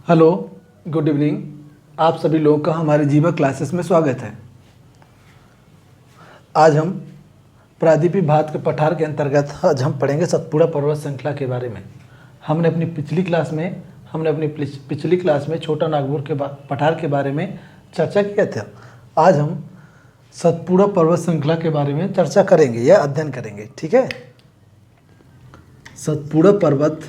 Hello, good evening. आप सभी लोगों का हमारे जीवा क्लासेस में स्वागत है। आज हम प्रादीपी भात के पठार के अंतर्गत आज हम पढ़ेंगे सतपुड़ा पर्वत श्रृंखला के बारे में। हमने अपनी पिछली क्लास में छोटा नागपुर के पठार के बारे में चर्चा किया था। आज हम सतपुड़ा पर्वत श्रृंखला के बारे में चर्चा करेंगे या अध्ययन करेंगे। ठीक है। सतपुड़ा पर्वत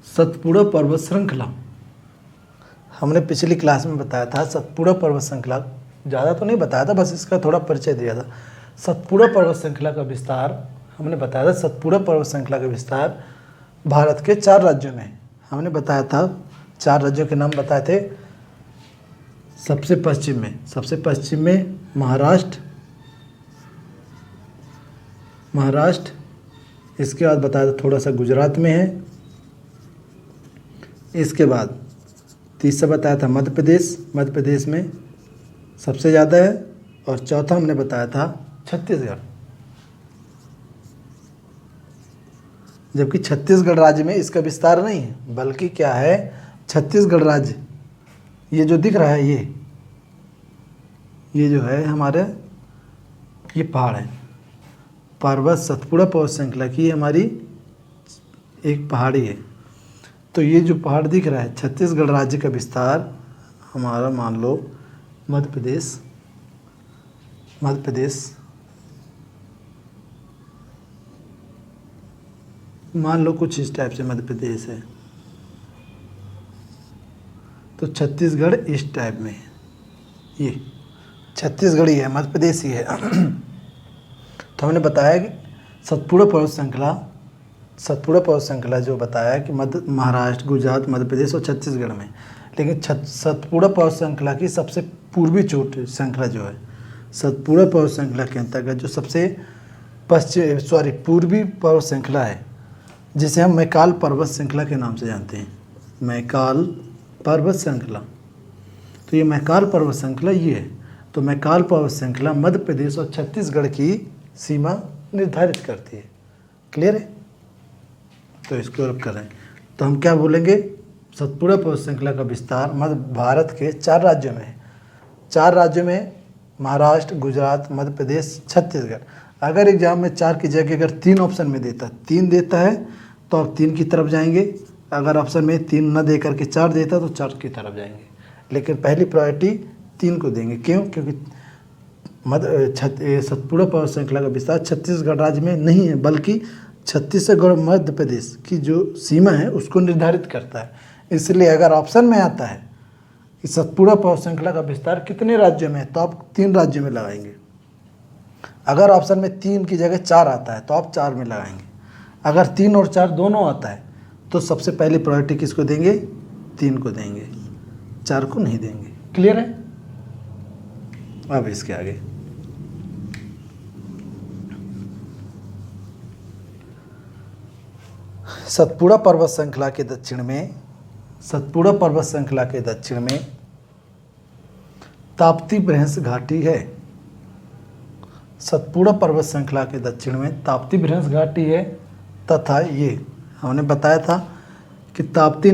सतपुड़ा पर्वत श्रृंखला हमने पिछली क्लास में बताया था। सतपुड़ा पर्वत श्रृंखला ज़्यादा तो नहीं बताया था, बस इसका थोड़ा परिचय दिया था। सतपुड़ा पर्वत श्रृंखला का विस्तार हमने बताया था। सतपुड़ा पर्वत श्रृंखला का विस्तार भारत के 4 राज्यों में हमने बताया था। 4 राज्यों के नाम बताए थे। सबसे पश्चिम में महाराष्ट्र, इसके बाद बताया था थोड़ा सा गुजरात में है। इसके बाद तीसरा बताया था मध्य प्रदेश में सबसे ज़्यादा है। और चौथा हमने बताया था छत्तीसगढ़, जबकि छत्तीसगढ़ राज्य में इसका विस्तार नहीं है, बल्कि क्या है, छत्तीसगढ़ राज्य ये जो दिख रहा है ये जो है हमारे ये पहाड़ है। पर्वत सतपुड़ा पर्वत श्रृंखला की हमारी एक पहाड़ी है। तो ये जो पहाड़ दिख रहा है, छत्तीसगढ़ राज्य का विस्तार हमारा मान लो मध्य प्रदेश मान लो कुछ इस टाइप से मध्य प्रदेश है, तो छत्तीसगढ़ इस टाइप में है। ये छत्तीसगढ़ ही है, मध्य प्रदेश ही है। तो हमने बताया कि सतपुड़ा पर्वत श्रृंखला जो बताया कि महाराष्ट्र, गुजरात, मध्य प्रदेश और छत्तीसगढ़ में। लेकिन सतपुड़ा पर्वत श्रृंखला की सबसे पूर्वी चोटी श्रृंखला जो है, सतपुड़ा पर्वत श्रृंखला के अंतर्गत जो सबसे पूर्वी पर्वत श्रृंखला है, जिसे हम मैकाल पर्वत श्रृंखला के नाम से जानते हैं। मैकाल पर्वत श्रृंखला, तो ये मैकाल पर्वत श्रृंखला ये है। तो मैकाल पर्वत श्रृंखला मध्य प्रदेश और छत्तीसगढ़ की सीमा निर्धारित करती है। क्लियर है? तो इसको अब करें तो हम क्या बोलेंगे, सतपुड़ा पर्वत श्रृंखला का विस्तार भारत के 4 राज्यों में है। 4 राज्यों में महाराष्ट्र, गुजरात, मध्य प्रदेश, छत्तीसगढ़। अगर एग्जाम में 4 की जगह अगर 3 ऑप्शन में तीन देता है तो आप 3 की तरफ जाएंगे। अगर ऑप्शन में 3 न दे करके 4 देता तो 4 की तरफ जाएंगे। लेकिन पहली प्रायोरिटी 3 को देंगे। क्यों? क्योंकि सतपुड़ा पर्वत श्रृंखला का विस्तार छत्तीसगढ़ राज्य में नहीं है, बल्कि छत्तीसगढ़ मध्य प्रदेश की जो सीमा है उसको निर्धारित करता है। इसलिए अगर ऑप्शन में आता है कि सतपुड़ा पर्वत श्रृंखला का विस्तार कितने राज्यों में है, तो आप 3 राज्यों में लगाएंगे। अगर ऑप्शन में 3 की जगह 4 आता है तो आप 4 में लगाएंगे। अगर 3 और 4 दोनों आता है तो सबसे पहली प्रायोरिटी किसको देंगे? 3 को देंगे, 4 को नहीं देंगे। क्लियर है? अब इसके आगे सतपुड़ा पर्वत श्रृंखला के दक्षिण में ताप्ती बृहंस घाटी है। सतपुड़ा पर्वत श्रृंखला के दक्षिण में ताप्ती बृहंस घाटी है, तथा ये हमने बताया था कि ताप्ती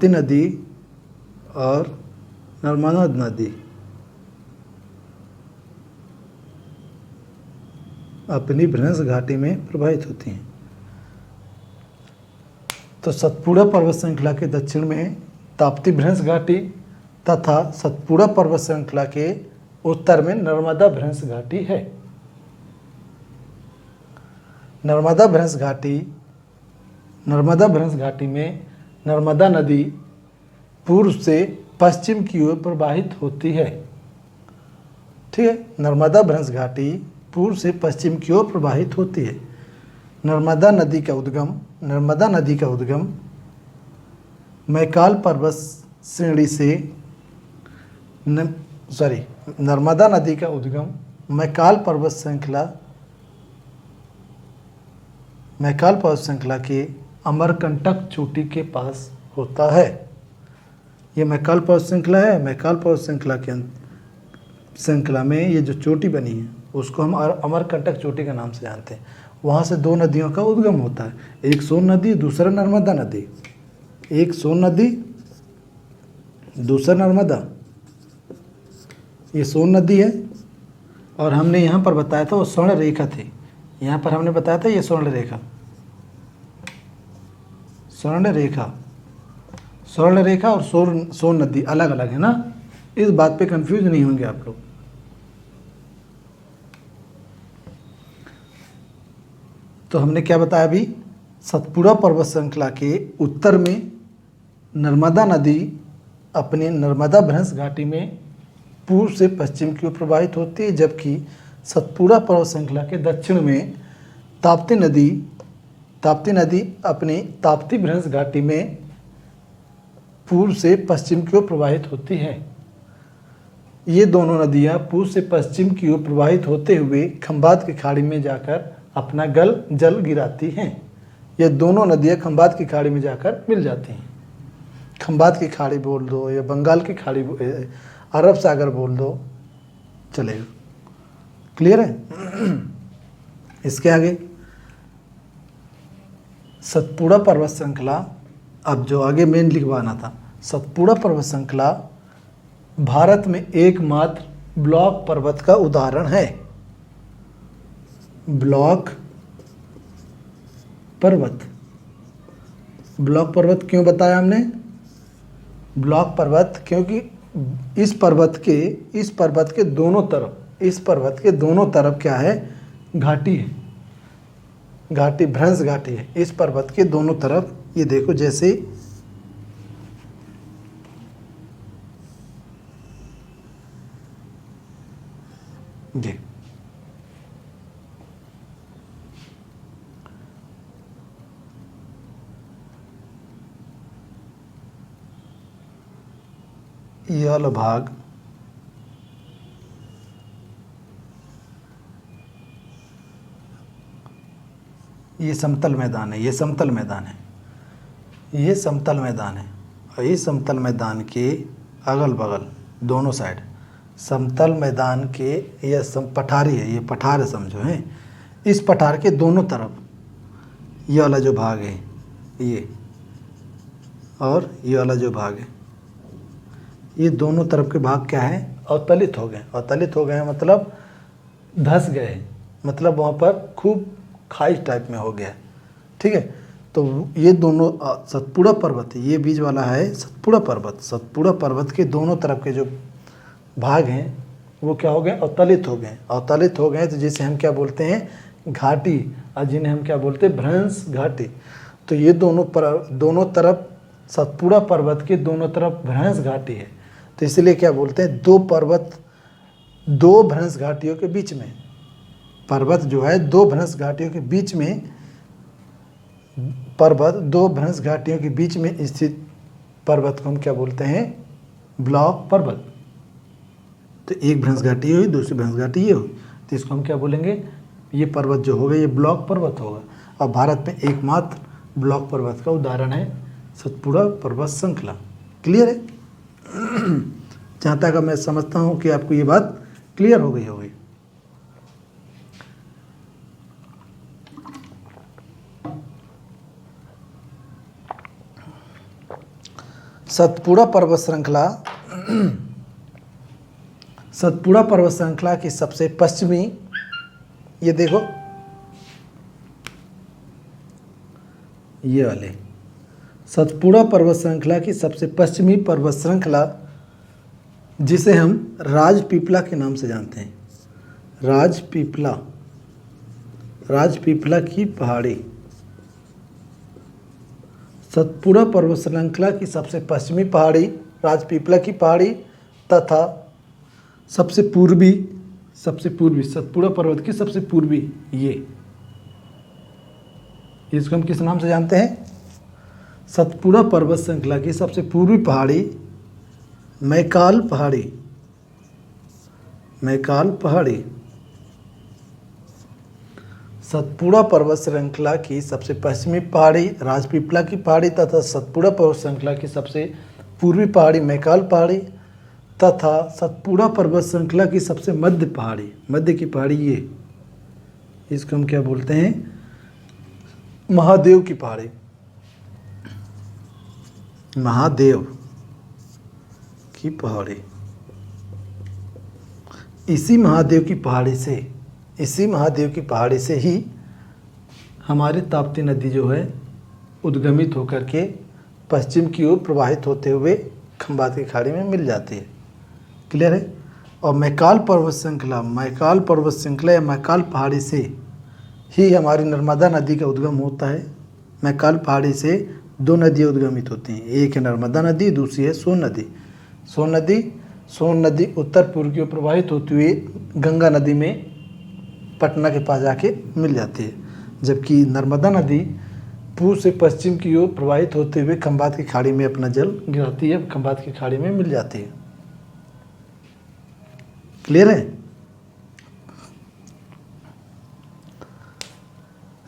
नदी और नर्मदा नदी अपनी बृहंस घाटी में प्रवाहित होती हैं। तो सतपुड़ा पर्वत श्रृंखला के दक्षिण में ताप्ती बृहंस घाटी तथा सतपुड़ा पर्वत श्रृंखला के उत्तर में नर्मदा बृहंस घाटी है। नर्मदा बृहंस घाटी में नर्मदा नदी पूर्व से पश्चिम की ओर प्रवाहित होती है। ठीक है? नर्मदा बृहंस घाटी पूर्व से पश्चिम की ओर प्रवाहित होती है। नर्मदा नदी का उद्गम मैकाल पर्वत श्रेणी से नर्मदा नदी का उद्गम मैकाल पर्वत श्रृंखला के अमरकंटक चोटी के पास होता है। ये मैकाल पर्वत श्रृंखला है। मैकाल पर्वत श्रृंखला के श्रृंखला में ये जो चोटी बनी है उसको हम अमरकंटक चोटी के नाम से जानते हैं। वहाँ से दो नदियों का उद्गम होता है, एक सोन नदी, दूसरा नर्मदा नदी। एक सोन नदी, दूसरा नर्मदा। ये सोन नदी है और हमने यहाँ पर बताया था वो स्वर्ण रेखा थी। यहाँ पर हमने बताया था ये स्वर्ण रेखा, स्वर्ण रेखा, स्वर्ण रेखा और सोन नदी अलग अलग है ना। इस बात पे कंफ्यूज नहीं होंगे आप लोग। तो हमने क्या बताया अभी, सतपुड़ा पर्वत श्रृंखला के उत्तर में नर्मदा नदी अपने नर्मदा भ्रंश घाटी में पूर्व से पश्चिम की ओर प्रवाहित होती है, जबकि सतपुड़ा पर्वत श्रृंखला के दक्षिण में ताप्ती नदी अपने ताप्ती भ्रंश घाटी में पूर्व से पश्चिम की ओर प्रवाहित होती है। ये दोनों नदियाँ पूर्व से पश्चिम की ओर प्रवाहित होते हुए खंभात की खाड़ी में जाकर अपना जल गिराती हैं। ये दोनों नदियाँ खंभात की खाड़ी में जाकर मिल जाती हैं। खंभात की खाड़ी बोल दो या बंगाल की खाड़ी, अरब सागर बोल दो, चलेगा। क्लियर है। इसके आगे सतपुड़ा पर्वत श्रृंखला, अब जो आगे मेन लिखवाना था, सतपुड़ा पर्वत श्रृंखला भारत में एकमात्र ब्लॉक पर्वत का उदाहरण है। ब्लॉक पर्वत, ब्लॉक पर्वत क्यों बताया हमने? ब्लॉक पर्वत क्योंकि इस पर्वत के दोनों तरफ, इस पर्वत के दोनों तरफ क्या है, घाटी है, घाटी, भ्रंश घाटी है। इस पर्वत के दोनों तरफ ये देखो, जैसे ये वाला भाग ये समतल मैदान है, ये समतल मैदान है, ये समतल मैदान है। और इस समतल मैदान के अगल बगल दोनों साइड समतल मैदान के, ये पठारी है, ये पठार है समझो है। इस पठार के दोनों तरफ ये वाला जो भाग है ये, और ये वाला जो भाग है, ये दोनों तरफ के भाग क्या है, अवतलित हो गए। अवतलित हो गए मतलब धंस गए, मतलब वहाँ पर खूब खाई टाइप में हो गया। ठीक है, तो ये दोनों सतपुड़ा पर्वत, ये बीच वाला है सतपुड़ा पर्वत। सतपुड़ा पर्वत के दोनों तरफ के जो भाग हैं वो क्या हो गए, अवतलित हो गए। अवतलित हो गए तो जिसे हम क्या बोलते हैं, घाटी, और जिन्हें हम क्या बोलते हैं, भ्रंश घाटी। तो ये दोनों तरफ सतपुड़ा पर्वत के दोनों तरफ भ्रंश घाटी है। तो इसलिए क्या बोलते हैं, दो पर्वत दो भ्रंश घाटियों के बीच में, पर्वत जो है दो भ्रंश घाटियों के बीच में, पर्वत दो भ्रंश घाटियों के बीच में स्थित पर्वत को हम क्या बोलते हैं, ब्लॉक पर्वत। तो एक भ्रंश घाटी हुई, दूसरी भ्रंश घाटी ये हुई, तो इसको हम क्या बोलेंगे, ये पर्वत जो होगा ये ब्लॉक पर्वत होगा। और भारत में एकमात्र ब्लॉक पर्वत का उदाहरण है सतपुड़ा पर्वत श्रृंखला। क्लियर है। जहाँ तक मैं समझता हूँ कि आपको ये बात क्लियर हो गई होगी। सतपुड़ा पर्वत श्रृंखला, सतपुड़ा पर्वत श्रृंखला की सबसे पश्चिमी, ये देखो ये वाले, सतपुड़ा पर्वत श्रृंखला की सबसे पश्चिमी पर्वत श्रृंखला जिसे हम राजपीपला के नाम से जानते हैं, राजपीपला, राजपीपला की पहाड़ी। सतपुड़ा पर्वत श्रृंखला की सबसे पश्चिमी पहाड़ी राजपीपला की पहाड़ी तथा सबसे पूर्वी सतपुड़ा पर्वत की सबसे पूर्वी ये, इसको हम किस नाम से जानते हैं, सतपुड़ा पर्वत श्रृंखला की सबसे पूर्वी पहाड़ी मैकाल पहाड़ी, मैकाल पहाड़ी। सतपुड़ा पर्वत श्रृंखला की सबसे पश्चिमी पहाड़ी राजपीपला की पहाड़ी तथा सतपुड़ा पर्वत श्रृंखला की सबसे पूर्वी पहाड़ी मैकाल पहाड़ी तथा सतपुड़ा पर्वत श्रृंखला की सबसे मध्य पहाड़ी, मध्य की पहाड़ी ये, इसको हम क्या बोलते हैं, महादेव की पहाड़ी, महादेव की पहाड़ी। इसी महादेव की पहाड़ी से ही हमारी ताप्ती नदी जो है उद्गमित होकर के पश्चिम की ओर प्रवाहित होते हुए खंभात की खाड़ी में मिल जाती है। क्लियर है। और मैकाल पर्वत श्रृंखला या मैकाल पहाड़ी से ही हमारी नर्मदा नदी का उद्गम होता है। मैकाल पहाड़ी से दो नदियाँ उद्गमित होती हैं, एक है नर्मदा नदी, दूसरी है सोन नदी। सोन नदी उत्तर पूर्व की ओर प्रवाहित होती हुई गंगा नदी में पटना के पास जाके मिल जाती है, जबकि नर्मदा नदी पूर्व से पश्चिम की ओर प्रवाहित होते हुए खंभात की खाड़ी में अपना जल गिराती है, खंभात की खाड़ी में मिल जाती है। क्लियर है।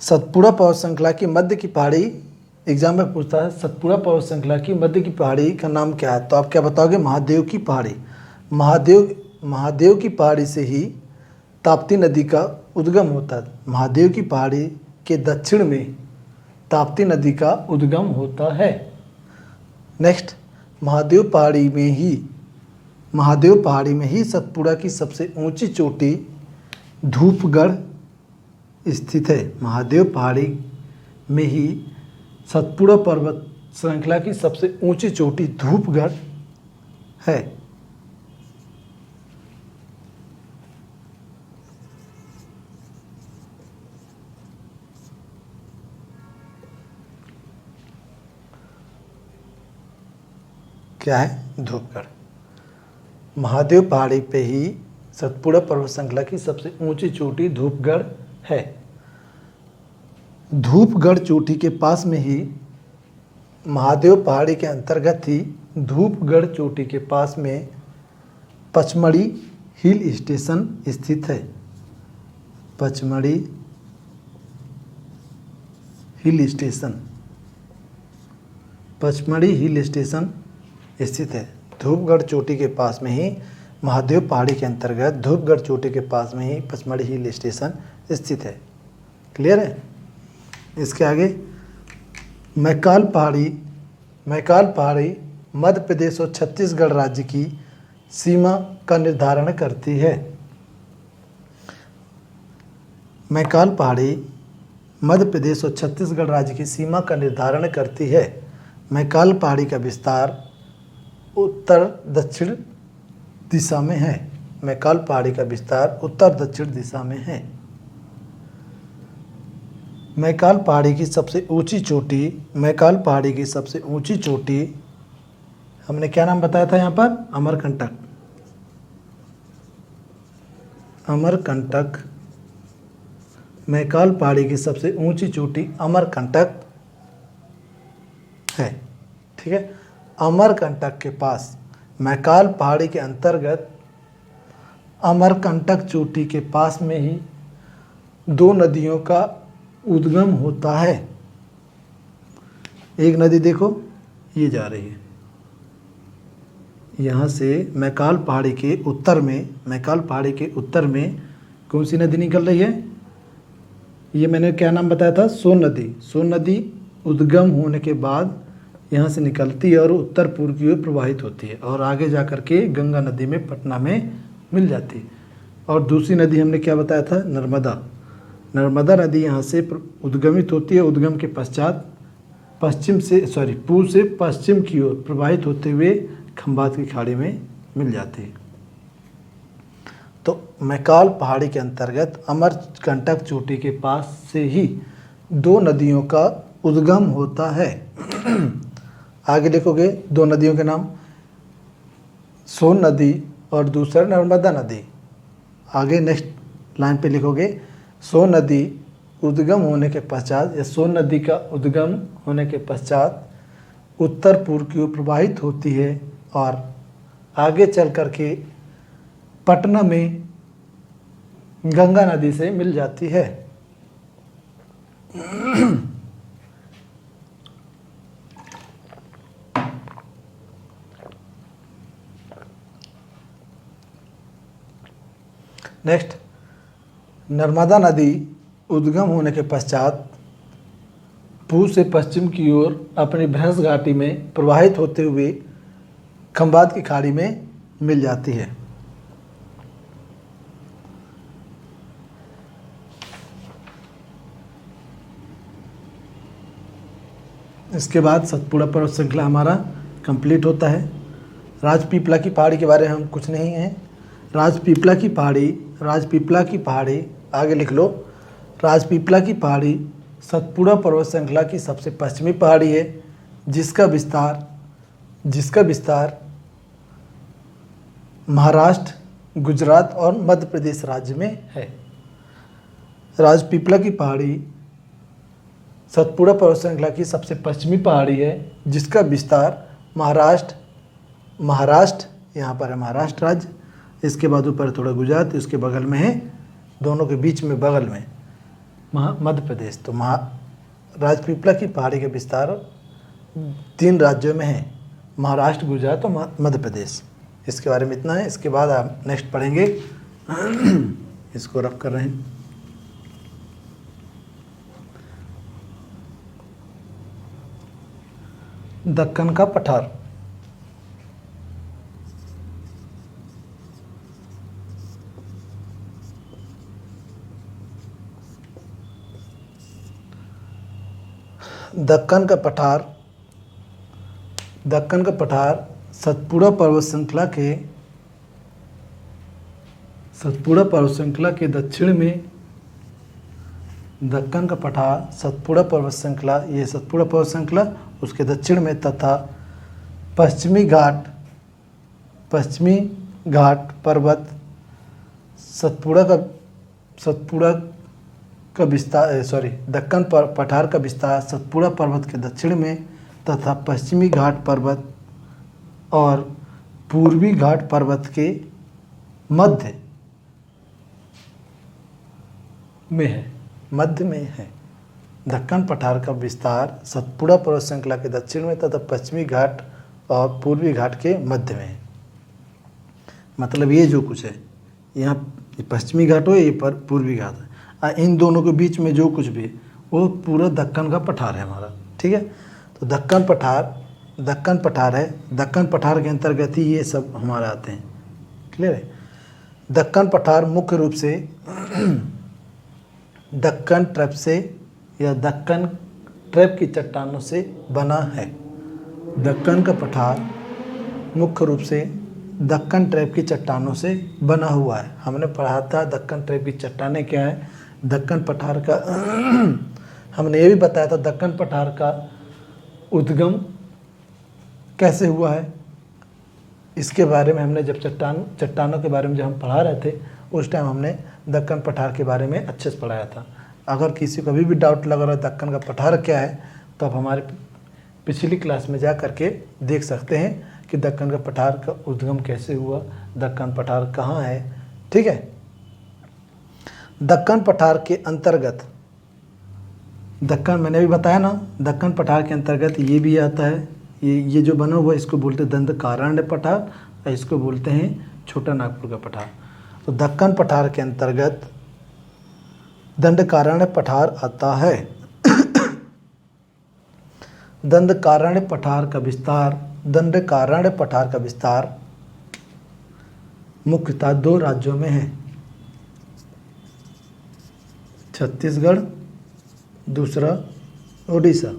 सतपुड़ा पर्वत श्रृंखला की मध्य की पहाड़ी, एग्जाम में पूछता है सतपुड़ा पर्वत श्रृंखला की मध्य की पहाड़ी का नाम क्या है, तो आप क्या बताओगे, महादेव की पहाड़ी। महादेव की पहाड़ी से ही ताप्ती नदी का उद्गम होता है। महादेव की पहाड़ी के दक्षिण में ताप्ती नदी का उद्गम होता है। नेक्स्ट, महादेव पहाड़ी में ही सतपुड़ा की सबसे ऊंची चोटी धूपगढ़ स्थित है। महादेव पहाड़ी में ही सतपुड़ा पर्वत श्रृंखला की सबसे ऊंची चोटी धूपगढ़ है। क्या है, धूपगढ़। महादेव पहाड़ी पे ही सतपुड़ा पर्वत श्रृंखला की सबसे ऊंची चोटी धूपगढ़ है। धूपगढ़ चोटी के पास में ही महादेव पहाड़ी के अंतर्गत ही धूपगढ़ चोटी के पास में पचमढ़ी हिल स्टेशन स्थित है। पचमढ़ी हिल स्टेशन स्थित है। धूपगढ़ चोटी के पास में ही महादेव पहाड़ी के अंतर्गत धूपगढ़ चोटी के पास में ही पचमढ़ी हिल स्टेशन स्थित है। क्लियर है। इसके आगे मैकाल पहाड़ी मध्य प्रदेश और छत्तीसगढ़ राज्य की सीमा का निर्धारण करती है। मैकाल पहाड़ी मध्य प्रदेश और छत्तीसगढ़ राज्य की सीमा का निर्धारण करती है। मैकाल पहाड़ी का विस्तार उत्तर दक्षिण दिशा में है। मैकाल पहाड़ी का विस्तार उत्तर दक्षिण दिशा में है। मैकाल पहाड़ी की सबसे ऊंची चोटी हमने क्या नाम बताया था यहाँ पर, अमरकंटक। मैकाल पहाड़ी की सबसे ऊंची चोटी अमरकंटक है। ठीक है। अमरकंटक के पास, मैकाल पहाड़ी के अंतर्गत अमरकंटक चोटी के पास में ही दो नदियों का उद्गम होता है। एक नदी देखो ये जा रही है, यहाँ से मैकाल पहाड़ी के उत्तर में कौन सी नदी निकल रही है, ये मैंने क्या नाम बताया था, सोन नदी उद्गम होने के बाद यहाँ से निकलती है और उत्तर पूर्व की ओर प्रवाहित होती है और आगे जा कर के गंगा नदी में पटना में मिल जाती है। और दूसरी नदी हमने क्या बताया था, नर्मदा नदी यहाँ से उद्गमित होती है। उद्गम के पश्चात पूर्व से पश्चिम की ओर प्रवाहित होते हुए खंभात की खाड़ी में मिल जाती है। तो मैकाल पहाड़ी के अंतर्गत अमरकंटक चोटी के पास से ही दो नदियों का उद्गम होता है। आगे लिखोगे दो नदियों के नाम, सोन नदी और दूसरा नर्मदा नदी। आगे नेक्स्ट लाइन पे लिखोगे सोन नदी उद्गम होने के पश्चात या सोन नदी का उद्गम होने के पश्चात उत्तर पूर्व की ओर प्रवाहित होती है और आगे चल कर के पटना में गंगा नदी से मिल जाती है। नेक्स्ट, नर्मदा नदी उद्गम होने के पश्चात पूर्व से पश्चिम की ओर अपनी भ्रंश घाटी में प्रवाहित होते हुए खंबात की खाड़ी में मिल जाती है। इसके बाद सतपुड़ा पर्वत श्रृंखला हमारा कंप्लीट होता है। राजपीपला की पहाड़ी के बारे में हम कुछ नहीं है। राजपीपला की पहाड़ी आगे लिख लो। राजपीपला की पहाड़ी सतपुड़ा पर्वत श्रृंखला की सबसे पश्चिमी पहाड़ी है, जिसका विस्तार महाराष्ट्र, गुजरात और मध्य प्रदेश राज्य में है। राजपीपला की पहाड़ी सतपुड़ा पर्वत श्रृंखला की सबसे पश्चिमी पहाड़ी है, जिसका विस्तार महाराष्ट्र यहाँ पर है महाराष्ट्र राज्य, इसके बाद ऊपर थोड़ा गुजरात, इसके बगल में है, दोनों के बीच में बगल में मध्य प्रदेश। तो राजपीपला की पहाड़ी का विस्तार 3 राज्यों में है, महाराष्ट्र, गुजरात और मध्य प्रदेश। इसके बारे में इतना है। इसके बाद आप नेक्स्ट पढ़ेंगे। इसको रफ कर रहे हैं। दक्कन का पठार। दक्कन का पठार सतपुड़ा पर्वत श्रृंखला के दक्षिण में। दक्कन का पठार सतपुड़ा पर्वत श्रृंखला, ये सतपुड़ा पर्वत श्रृंखला उसके दक्षिण में तथा पश्चिमी घाट पर्वत दक्कन पठार का विस्तार सतपुड़ा पर्वत के दक्षिण में तथा पश्चिमी घाट पर्वत और पूर्वी घाट पर्वत के मध्य में है। दक्कन पठार का विस्तार सतपुड़ा पर्वत श्रृंखला के दक्षिण में तथा पश्चिमी घाट और पूर्वी घाट के मध्य में है। मतलब ये जो कुछ है, यहाँ पश्चिमी घाट हो, ये पर पूर्वी घाट है, इन दोनों के बीच में जो कुछ भी है वो पूरा दक्कन का पठार है हमारा। ठीक है, तो दक्कन पठार है। दक्कन पठार के अंतर्गत ही ये सब हमारे आते हैं। क्लियर है। दक्कन पठार मुख्य रूप से दक्कन ट्रैप से या दक्कन ट्रैप की चट्टानों से बना है। दक्कन का पठार मुख्य रूप से दक्कन ट्रैप की चट्टानों से बना हुआ है। हमने पढ़ा था दक्कन ट्रैप की चट्टानें क्या है। दक्कन पठार का हमने ये भी बताया था दक्कन पठार का उद्गम कैसे हुआ है। इसके बारे में हमने जब चट्टानों के बारे में जब हम पढ़ा रहे थे उस टाइम हमने दक्कन पठार के बारे में अच्छे से पढ़ाया था। अगर किसी को अभी भी डाउट लग रहा है दक्कन का पठार क्या है, तो आप हमारे पिछली क्लास में जा करके देख सकते हैं कि दक्कन का पठार का उद्गम कैसे हुआ, दक्कन पठार कहाँ है। ठीक है। दक्कन पठार के अंतर्गत, दक्कन मैंने भी बताया ना, दक्कन पठार के अंतर्गत ये भी आता है। ये जो बना हुआ इसको बोलते हैं दंडकारण्य पठार और इसको बोलते हैं छोटा नागपुर का पठार। तो दक्कन पठार के अंतर्गत दंडकारण्य पठार आता है। दंडकारण्य पठार का विस्तार मुख्यतः 2 राज्यों में है, छत्तीसगढ़, दूसरा ओडिशा।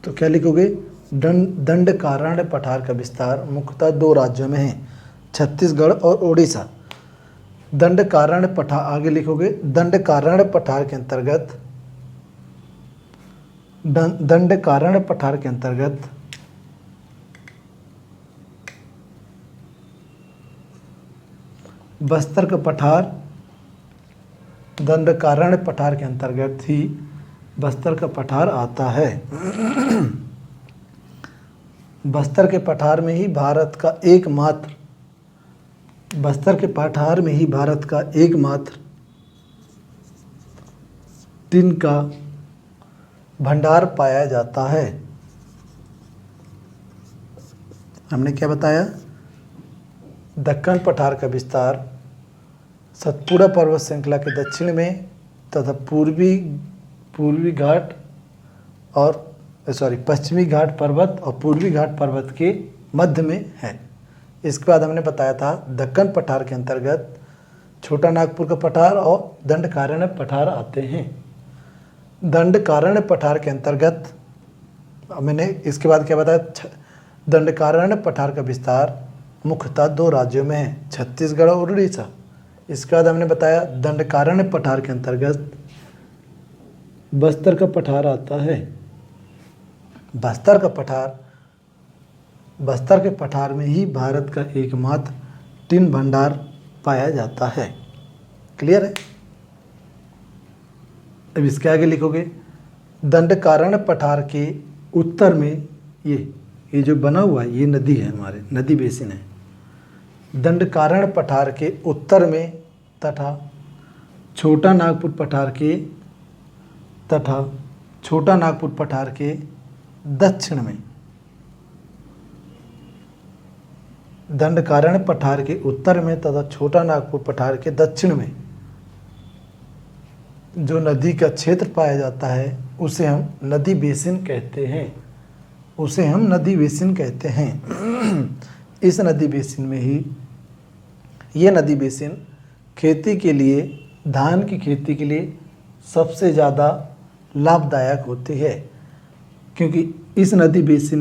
तो क्या लिखोगे, दंडकारण्य पठार का विस्तार मुख्यतः 2 राज्यों में है, छत्तीसगढ़ और ओडिशा। दंडकारण्य पठार आगे लिखोगे, दंडकारण्य पठार के अंतर्गत बस्तर का पठार, दंडकारण्य पठार के अंतर्गत ही बस्तर का पठार आता है। बस्तर के पठार में ही भारत का एकमात्र टिन का भंडार पाया जाता है। हमने क्या बताया? दक्कन पठार का विस्तार सतपुड़ा पर्वत श्रृंखला के दक्षिण में तथा पूर्वी घाट और पश्चिमी घाट पर्वत और पूर्वी घाट पर्वत के मध्य में है। इसके बाद हमने बताया था दक्कन पठार के अंतर्गत छोटा नागपुर का पठार और दंडकारण्य पठार आते हैं। दंडकारण्य पठार के अंतर्गत मैंने इसके बाद क्या बताया? दंडकारण्य पठार का विस्तार मुख्यतः 2 राज्यों में है, छत्तीसगढ़ और उड़ीसा। इसके बाद हमने बताया दंडकारण्य पठार के अंतर्गत बस्तर का पठार आता है। बस्तर के पठार में ही भारत का एकमात्र टिन भंडार पाया जाता है। क्लियर है? अब इसके आगे लिखोगे दंडकारण्य पठार के उत्तर में ये जो बना हुआ है ये नदी है, हमारे नदी बेसिन है। दंडकारण्य पठार के उत्तर में तथा छोटा नागपुर पठार के दक्षिण में। दंडकारण्य पठार के उत्तर में तथा छोटा नागपुर पठार के दक्षिण में जो नदी का क्षेत्र पाया जाता है उसे हम नदी बेसिन कहते हैं। इस नदी बेसिन में ही ये नदी बेसिन खेती के लिए, धान की खेती के लिए सबसे ज़्यादा लाभदायक होती है, क्योंकि इस नदी बेसिन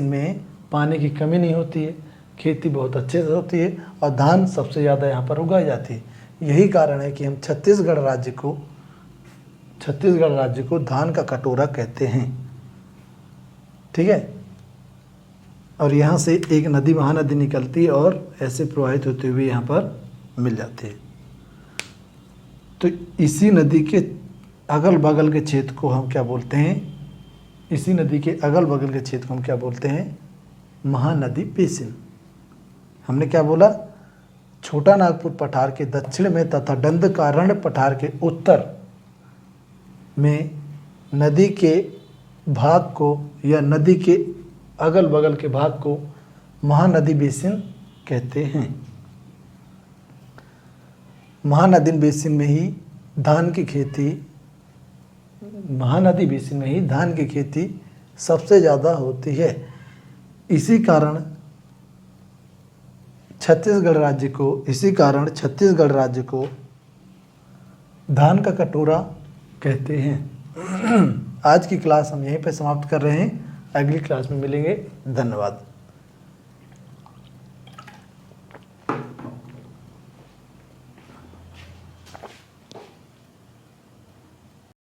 में पानी की कमी नहीं होती है, खेती बहुत अच्छे से होती है और धान सबसे ज़्यादा यहाँ पर उगाई जाती है। यही कारण है कि हम छत्तीसगढ़ राज्य को धान का कटोरा कहते हैं। ठीक है? और यहाँ से एक नदी, महानदी निकलती है और ऐसे प्रवाहित होते हुए यहाँ पर मिल जाती है। तो इसी नदी के अगल बगल के क्षेत्र को हम क्या बोलते हैं? महानदी बेसिन। हमने क्या बोला? छोटा नागपुर पठार के दक्षिण में तथा दंडकारण्य पठार के उत्तर में नदी के भाग को या नदी के अगल बगल के भाग को महानदी बेसिन कहते हैं। महानदी बेसिन में ही धान की खेती सबसे ज़्यादा होती है। इसी कारण छत्तीसगढ़ राज्य को धान का कटोरा कहते हैं। आज की क्लास हम यहीं पर समाप्त कर रहे हैं। अगली क्लास में मिलेंगे। धन्यवाद।